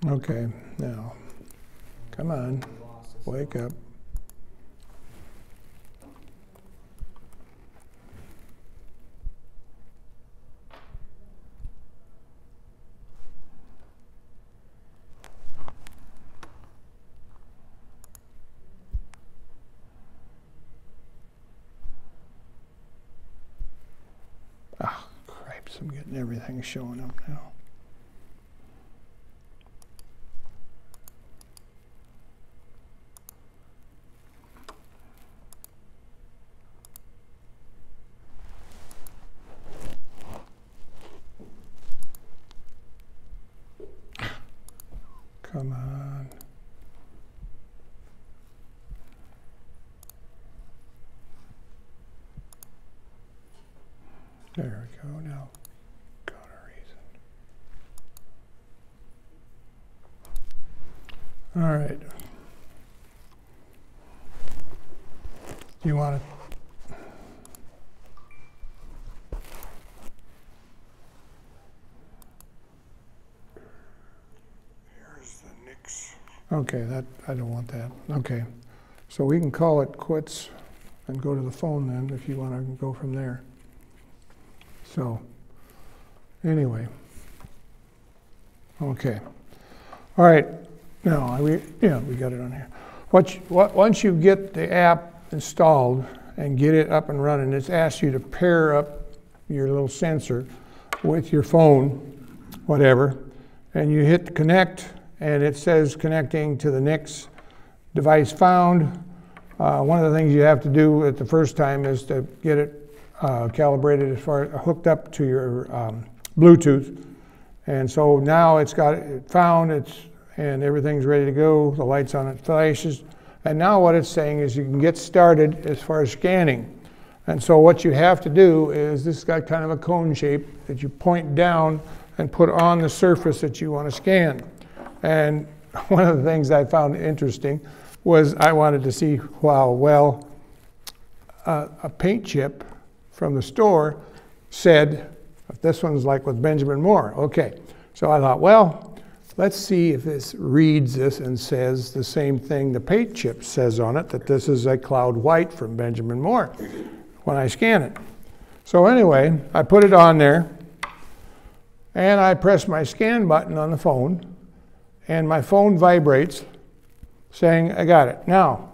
Okay, now, come on, wake up. Ah, cripes, I'm getting everything showing up now. Come on. There we go. Now, got a reason. All right. Do you want to? Here's the Nix. Okay, that I don't want that. Okay, so we can call it quits and go to the phone then if you want to go from there. So, anyway, okay, all right. Now we got it on here. Once you get the app installed and get it up and running, it's asked you to pair up your little sensor with your phone, whatever, and you hit connect, and it says connecting to the Nix device found. One of the things you have to do at the first time is to get it calibrated as far as hooked up to your Bluetooth, and so now it's got it found, and everything's ready to go. The lights on it flashes, and now what it's saying is you can get started as far as scanning. And so what you have to do is this has got kind of a cone shape that you point down and put on the surface that you want to scan. And one of the things I found interesting was I wanted to see how well a paint chip from the store said, this one's like with Benjamin Moore. Okay, so I thought, well, let's see if this reads this and says the same thing the paint chip says on it, that this is a cloud white from Benjamin Moore when I scan it. So anyway, I put it on there, and I press my scan button on the phone, and my phone vibrates saying, I got it. Now,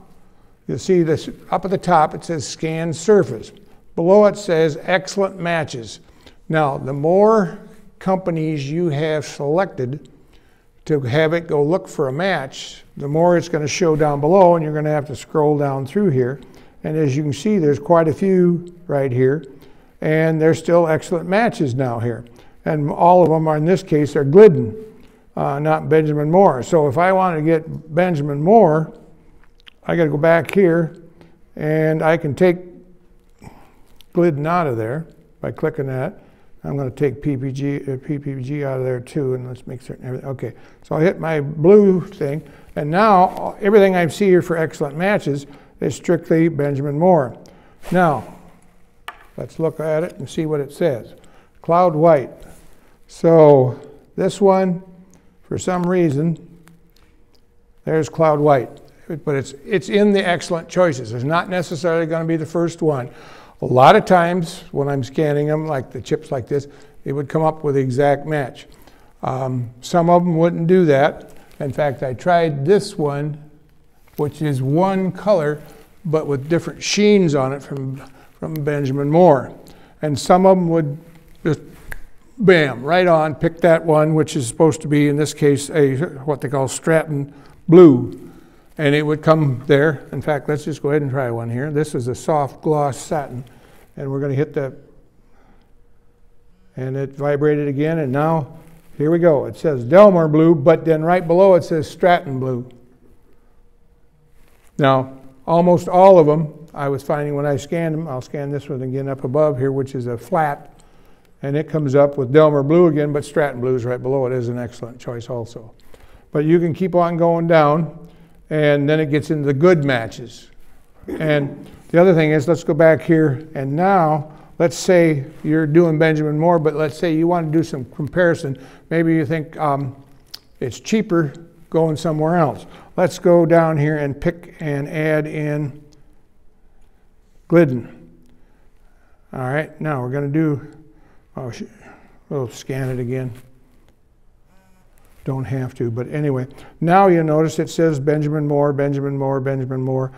you'll see this up at the top, it says scan surface. Below it says excellent matches. Now, the more companies you have selected to have it go look for a match, the more it's going to show down below, and you're going to have to scroll down through here. And as you can see, there's quite a few right here, and there's still excellent matches now here. And all of them are, in this case, are Glidden, not Benjamin Moore. So if I want to get Benjamin Moore, I got to go back here, and I can take Glidden out of there by clicking that. I'm going to take PPG out of there too, and let's make certain everything. Okay, so I hit my blue thing, and now everything I see here for excellent matches is strictly Benjamin Moore. Now, let's look at it and see what it says. Cloud white. So this one, for some reason, there's cloud white, but it's in the excellent choices. It's not necessarily going to be the first one. A lot of times when I'm scanning them, like the chips like this, it would come up with the exact match. Some of them wouldn't do that. In fact, I tried this one, which is one color, but with different sheens on it from Benjamin Moore. And some of them would just, bam, right on, pick that one, which is supposed to be, in this case, what they call Stratton blue. And it would come there. In fact, let's just go ahead and try one here. This is a soft gloss satin, and we're going to hit that. And it vibrated again, and now, here we go. It says Delmar blue, but then right below it says Stratton blue. Now, almost all of them, I was finding when I scanned them, I'll scan this one again up above here, which is a flat, and it comes up with Delmar blue again, but Stratton blue is right below it. Is an excellent choice also. But you can keep on going down, and then it gets into the good matches. And the other thing is, let's go back here, and now, let's say you're doing Benjamin Moore, but let's say you want to do some comparison. Maybe you think it's cheaper going somewhere else. Let's go down here and pick and add in Glidden. All right, now we're going to do, we'll scan it again. Don't have to, but anyway. Now you notice it says Benjamin Moore, Benjamin Moore, Benjamin Moore,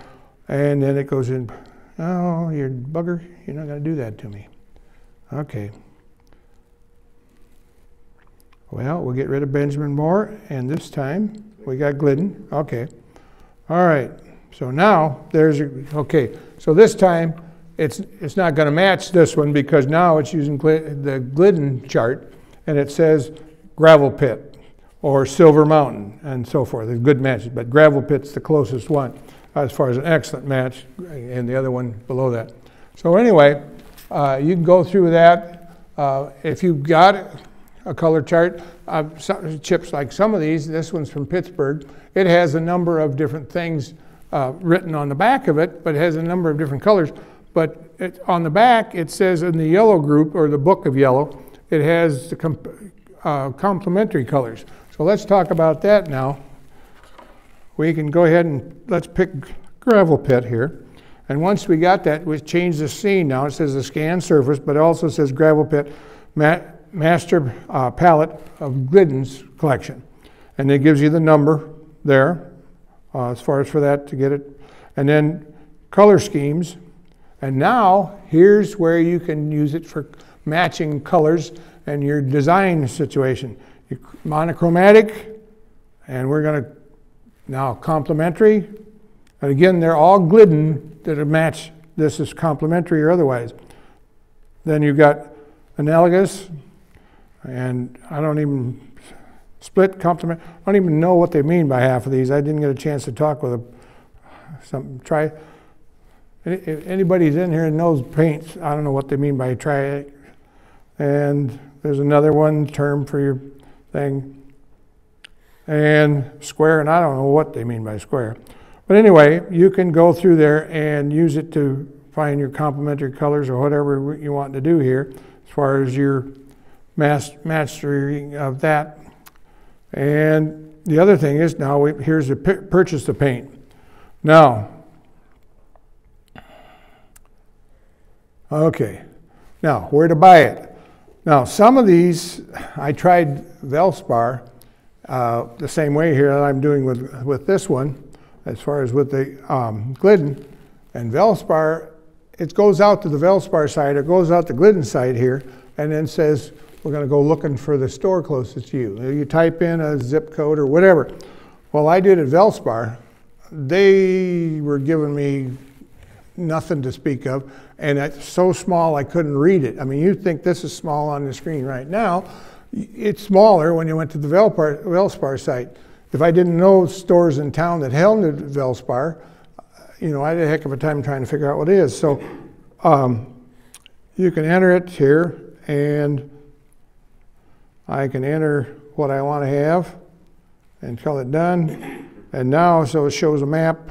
and then it goes in. Oh, you bugger, you're not going to do that to me. Okay. Well, we'll get rid of Benjamin Moore, and this time we got Glidden. Okay. All right. So now there's your, okay. So this time it's not going to match this one because now it's using the Glidden chart, and it says Gravel Pit or Silver Mountain and so forth. They're good matches, but Gravel Pit's the closest one as far as an excellent match, and the other one below that. So anyway, you can go through that. If you've got a color chart, chips like some of these, this one's from Pittsburgh, it has a number of different things written on the back of it, but it has a number of different colors. But on the back, it says in the yellow group, or the book of yellow, it has the complementary colors. So let's talk about that now. We can go ahead and let's pick Gravel Pit here. And once we got that, we change the scene now. It says the scan surface, but it also says Gravel Pit master palette of Glidden's collection. And it gives you the number there, as far as for that to get it. And then color schemes. And now, here's where you can use it for matching colors and your design situation. Monochromatic, and we're going to now complementary. And again, they're all Glidden that match. This is complementary or otherwise. Then you've got analogous, and I don't even split complement. I don't even know what they mean by half of these. I didn't get a chance to talk with some. Try. If anybody's in here and knows paints, I don't know what they mean by try. And there's another one term for your thing. And square, and I don't know what they mean by square. But anyway, you can go through there and use it to find your complementary colors or whatever you want to do here as far as your mastering of that. And the other thing is now here's the purchase the paint. Now, okay, now where to buy it? Now some of these, I tried Velspar the same way here that I'm doing with this one, as far as with the Glidden. And Velspar, it goes out to the Velspar side, it goes out the Glidden side here, and then says, we're going to go looking for the store closest to you. You type in a zip code or whatever. Well, I did at Velspar. They were giving me nothing to speak of, and it's so small I couldn't read it. I mean, you think this is small on the screen right now. It's smaller when you went to the Velspar site. If I didn't know stores in town that held the Velspar, you know, I had a heck of a time trying to figure out what it is. So you can enter it here, and I can enter what I want to have and call it done. And now, so it shows a map.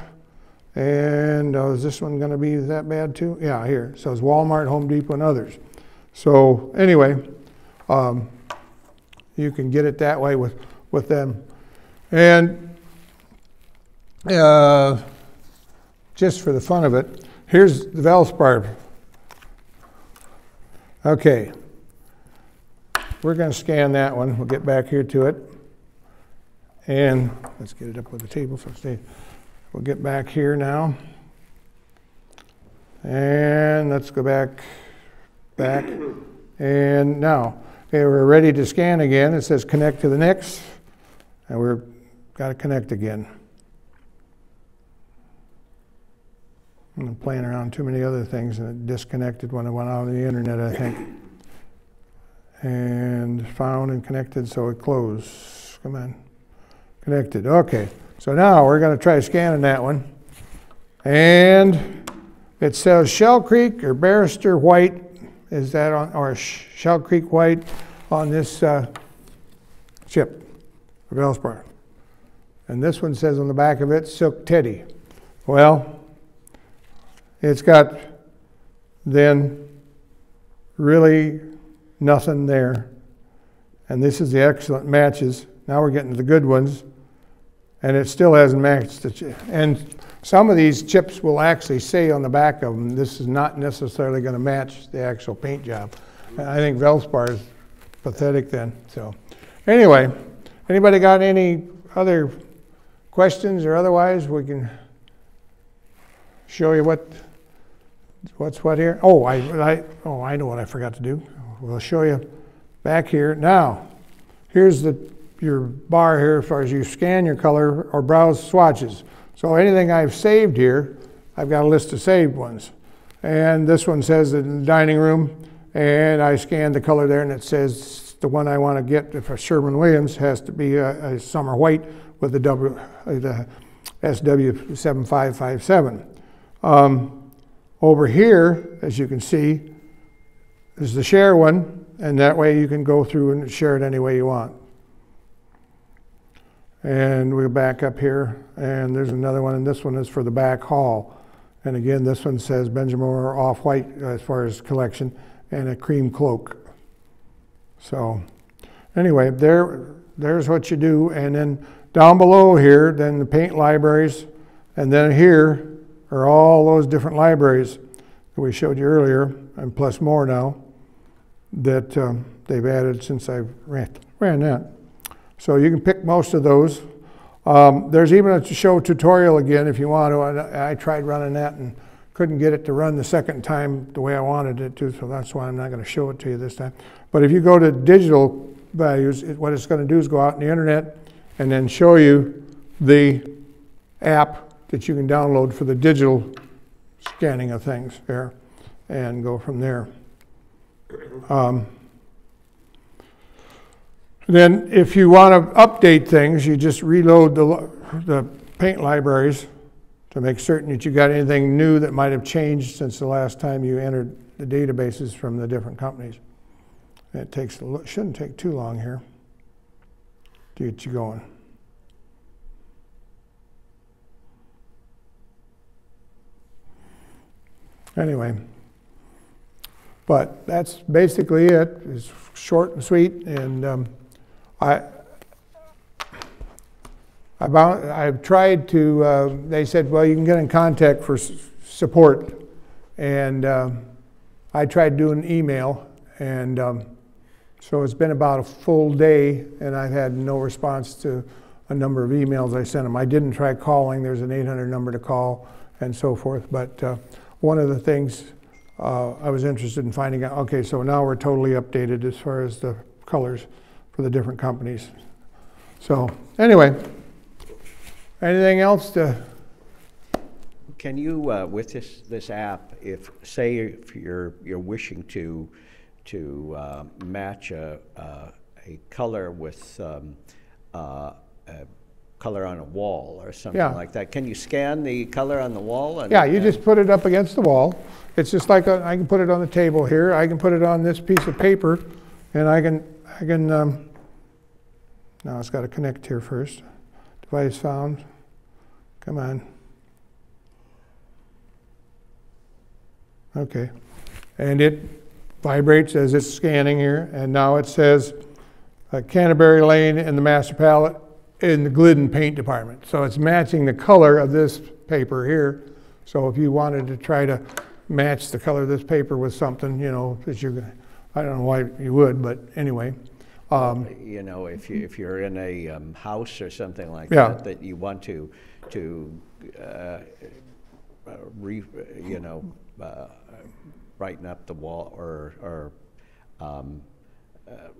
And is this one going to be that bad too? Yeah, here. It says Walmart, Home Depot, and others. So anyway, you can get it that way with them. And just for the fun of it, here's the Velspar. Okay. We're going to scan that one. We'll get back here to it. And let's get it up with the table. So we'll get back here now. And let's go back. And now, okay, we're ready to scan again. It says connect to the next. And we're got to connect again. I'm playing around too many other things, and it disconnected when I went out on the internet, I think. And found and connected, so it closed. Come on. Connected. Okay. So now we're going to try scanning that one. And it says Shell Creek or Barrister White. Is that on, or Shell Creek White on this chip for Velspar. And this one says on the back of it, Silk Teddy. Well, it's got then really nothing there. And this is the excellent matches. Now we're getting to the good ones, and it still hasn't matched it. And some of these chips will actually say on the back of them, this is not necessarily going to match the actual paint job. And I think Valspar is pathetic then. So anyway, anybody got any other questions or otherwise? We can show you what's what here. Oh, I know what I forgot to do. We'll show you back here. Now, here's your bar here as far as you scan your color or browse swatches. So anything I've saved here, I've got a list of saved ones. And this one says in the dining room, and I scanned the color there, and it says the one I want to get for Sherwin-Williams has to be a summer white with the SW7557. Over here, as you can see, is the share one, and that way you can go through and share it any way you want. And we'll back up here, and there's another one, and this one is for the back hall. And again, this one says Benjamin Moore off-white as far as collection, and a cream cloak. So anyway, there's what you do. And then down below here, then the paint libraries, and then here are all those different libraries that we showed you earlier, and plus more now, that they've added since I ran that. So you can pick most of those. There's even a show tutorial again if you want to. I tried running that and couldn't get it to run the second time the way I wanted it to, so that's why I'm not going to show it to you this time. But if you go to digital values, what it's going to do is go out on the internet and then show you the app that you can download for the digital scanning of things there and go from there. Then if you want to update things, you just reload the paint libraries to make certain that you got anything new that might have changed since the last time you entered the databases from the different companies. It shouldn't take too long here to get you going. Anyway, but that's basically it. It's short and sweet, and I've tried to, they said, well, you can get in contact for support. And I tried doing email, and so it's been about a full day, and I've had no response to a number of emails I sent them. I didn't try calling. There's an 800 number to call and so forth. But one of the things I was interested in finding out, okay, so now we're totally updated as far as the colors for the different companies. So anyway, anything else to? Can you, with this app, if you're wishing to match a color with a color on a wall or something like that, can you scan the color on the wall? And, yeah, you just put it up against the wall. It's just like I can put it on the table here. I can put it on this piece of paper, and I can. Now it's got to connect here first. Device found. Come on. Okay. And it vibrates as it's scanning here, and now it says Canterbury Lane in the master palette in the Glidden paint department. So it's matching the color of this paper here. So if you wanted to try to match the color of this paper with something, you know, that you're gonna, I don't know why you would, but anyway. You know, if you're in a house or something like that you want to brighten up the wall or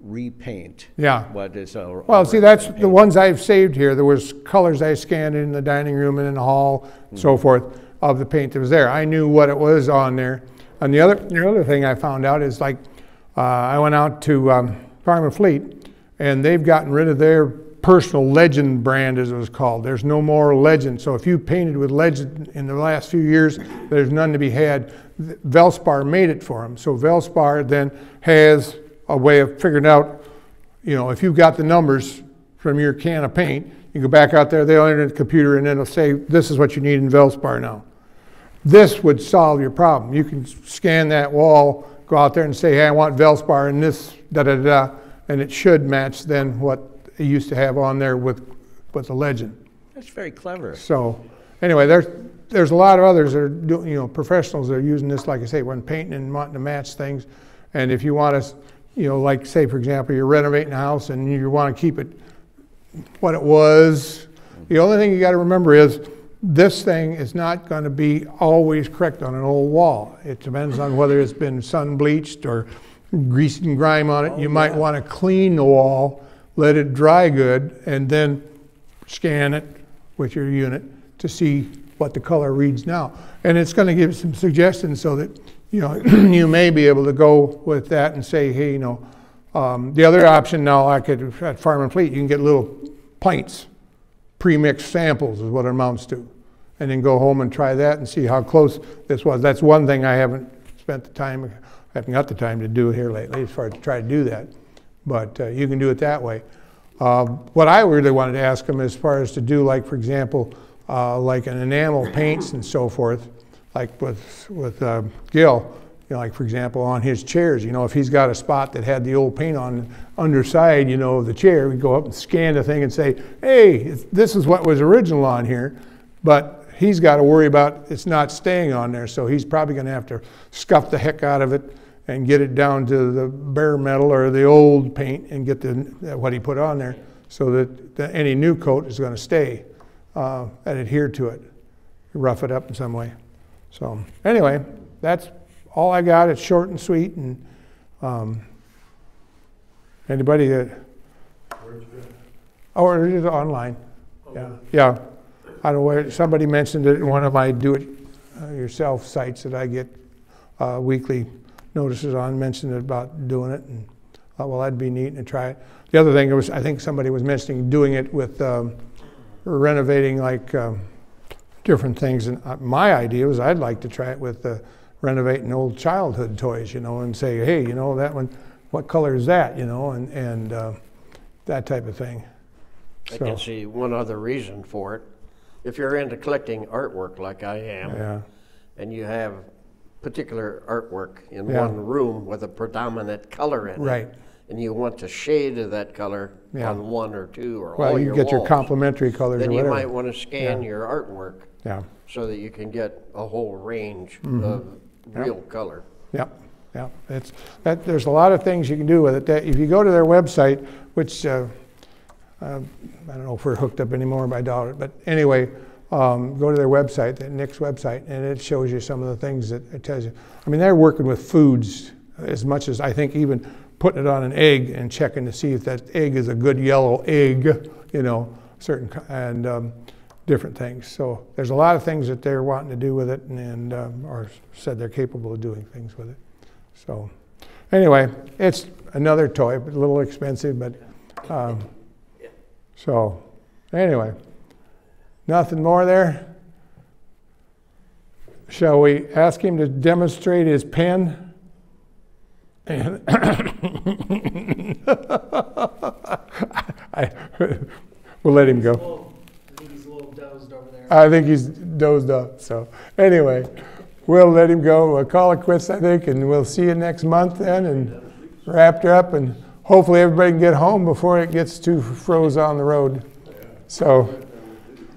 repaint. Yeah. What is well, see, that's the ones I've saved here. There was colors I scanned in the dining room and in the hall, and so forth, of the paint that was there. I knew what it was on there. And the other thing I found out is, like, I went out to Farm and Fleet, and they've gotten rid of their personal Legend brand, as it was called. There's no more Legend. So if you painted with Legend in the last few years, there's none to be had. Valspar made it for them. So Valspar then has a way of figuring out, you know, if you've got the numbers from your can of paint, you go back out there, they'll enter the computer, and then it'll say, this is what you need in Valspar now. This would solve your problem. You can scan that wall, go out there and say, hey, I want Valspar in this, da-da-da, and it should match then what they used to have on there with the legend. That's very clever. So anyway, there's a lot of others that are doing, you know, professionals that are using this, like I say, when painting and wanting to match things. And if you want to, you know, like say, for example, you're renovating a house and you want to keep it what it was, the only thing you got to remember is this thing is not going to be always correct on an old wall. It depends on whether it's been sun bleached or grease and grime on it. You might want to clean the wall, let it dry good, and then scan it with your unit to see what the color reads now. And it's going to give some suggestions so that, you know, you may be able to go with that and say, hey, you know, the other option now, like at Farm and Fleet, you can get little pints, pre-mixed samples is what it amounts to. And then go home and try that and see how close this was. That's one thing I haven't spent the time, I haven't got the time to do here lately as far as to try to do that. But you can do it that way. What I really wanted to ask them as far as to do, like, for example, like an enamel paints and so forth, like with Gil, you know, like, for example, on his chairs, you know, if he's got a spot that had the old paint on the underside, you know, of the chair, we go up and scan the thing and say, hey, this is what was original on here, but he's got to worry about it's not staying on there, so he's probably going to have to scuff the heck out of it and get it down to the bare metal or the old paint and get what he put on there so that any new coat is going to stay and adhere to it, rough it up in some way. So anyway, that's all I got. It's short and sweet. And anybody that, or it is online. Yeah, yeah. I don't know where somebody mentioned it in one of my do-it-yourself sites that I get weekly notices on. Mentioned about doing it, and thought, well, that'd be neat to try it. The other thing was, I think somebody was mentioning doing it with renovating like different things. And my idea was I'd like to try it with renovating old childhood toys, you know, and say, hey, you know, that one, what color is that, you know, and that type of thing. I can see one other reason for it. If you're into collecting artwork like I am, yeah, and you have particular artwork in one room with a predominant color in right, it, and you want a shade of that color on one or two or all your walls, well, you get your complementary colors then or you whatever. might want to scan your artwork so that you can get a whole range of real color. Yep, yep. There's a lot of things you can do with it. If you go to their website, which I don't know if we're hooked up anymore, but I doubt it. But anyway, go to their website, the Nick's website, and it shows you some of the things that it tells you. I mean, they're working with foods as much as I think even putting it on an egg and checking to see if that egg is a good yellow egg, you know, and different things. So there's a lot of things that they're wanting to do with it, and or said they're capable of doing things with it. So anyway, it's another toy, but a little expensive, but. So, anyway, nothing more there. Shall we ask him to demonstrate his pen? And we'll let him go. I think he's a little dozed over there. I think he's dozed off. So, anyway, we'll let him go. We'll call it quits, I think, and we'll see you next month then, and wrap her up, and hopefully everybody can get home before it gets too froze on the road. So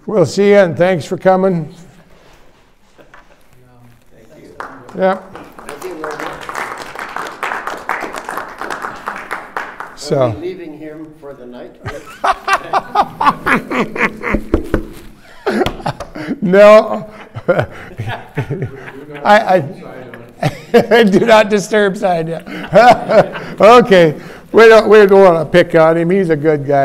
we'll see you, and thanks for coming. Thank you. Yeah. Thank you, Logan. So. Are we leaving him for the night? No. I do not disturb sign. Yeah. Okay. We don't want to pick on him. He's a good guy.